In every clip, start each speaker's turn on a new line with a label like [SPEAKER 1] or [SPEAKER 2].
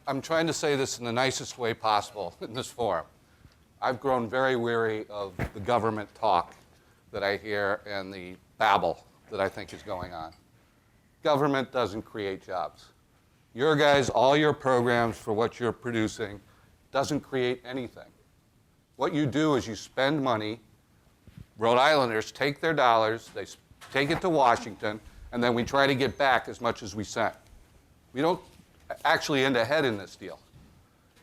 [SPEAKER 1] I'm trying to say this in the nicest way possible in this forum. I've grown very weary of the government talk that I hear and the babble that I think is going on. Government doesn't create jobs. Your guys, all your programs for what you're producing doesn't create anything. What you do is you spend money. Rhode Islanders take their dollars, they take it to Washington, and then we try to get back as much as we sent. We don't actually end ahead in this deal.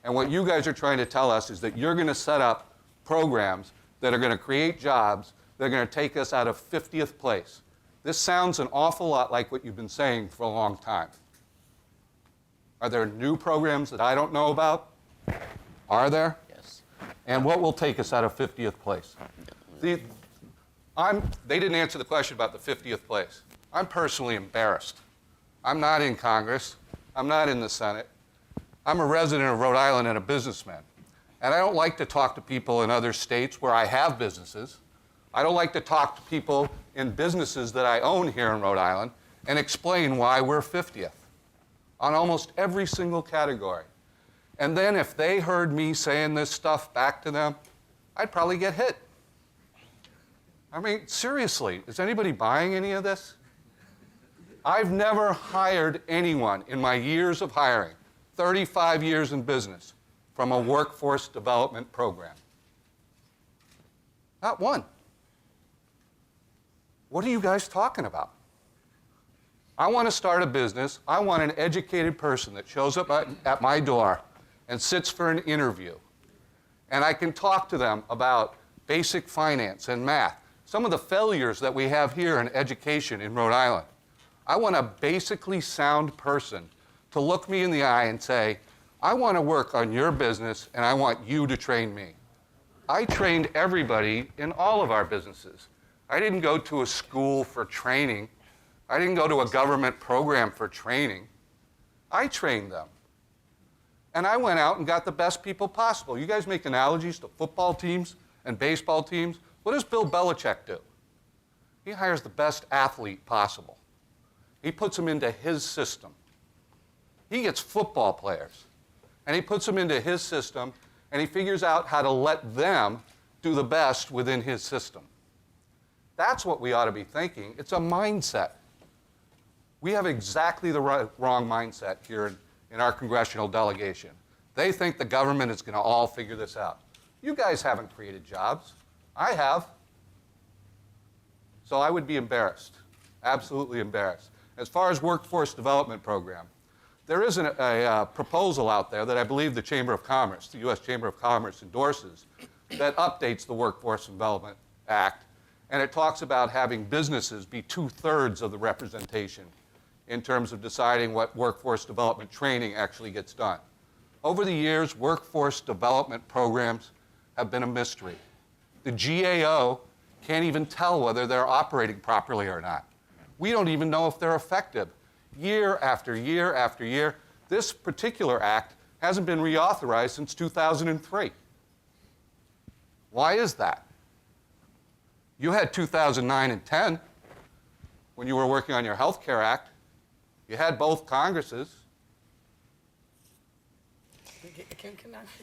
[SPEAKER 1] And what you guys are trying to tell us is that you're going to set up programs that are going to create jobs that are going to take us out of 50th place. This sounds an awful lot like what you've been saying for a long time. Are there new programs that I don't know about? Are there?
[SPEAKER 2] Yes.
[SPEAKER 1] And what will take us out of 50th place? They didn't answer the question about the 50th place. I'm personally embarrassed. I'm not in Congress. I'm not in the Senate. I'm a resident of Rhode Island and a businessman. And I don't like to talk to people in other states where I have businesses. I don't like to talk to people in businesses that I own here in Rhode Island and explain why we're 50th on almost every single category. And then if they heard me saying this stuff back to them, I'd probably get hit. I mean, seriously, is anybody buying any of this? I've never hired anyone in my years of hiring, 35 years in business, from a workforce development program. Not one. What are you guys talking about? I want to start a business. I want an educated person that shows up at my door and sits for an interview. And I can talk to them about basic finance and math, some of the failures that we have here in education in Rhode Island. I want a basically sound person to look me in the eye and say, I want to work on your business and I want you to train me. I trained everybody in all of our businesses. I didn't go to a school for training. I didn't go to a government program for training. I trained them. And I went out and got the best people possible. You guys make analogies to football teams and baseball teams. What does Bill Belichick do? He hires the best athlete possible. He puts them into his system. He gets football players, and he puts them into his system, and he figures out how to let them do the best within his system. That's what we ought to be thinking. It's a mindset. We have exactly the wrong mindset here in our congressional delegation. They think the government is going to all figure this out. You guys haven't created jobs. I have. So I would be embarrassed, absolutely embarrassed. As far as workforce development program, there is a proposal out there that I believe the Chamber of Commerce, the U.S. Chamber of Commerce endorses, that updates the Workforce Development Act, and it talks about having businesses be 2/3 of the representation in terms of deciding what workforce development training actually gets done. Over the years, workforce development programs have been a mystery. The GAO can't even tell whether they're operating properly or not. We don't even know if they're effective. Year after year after year, this particular act hasn't been reauthorized since 2003. Why is that? You had 2009 and 10 when you were working on your Health Care Act. You had both Congresses.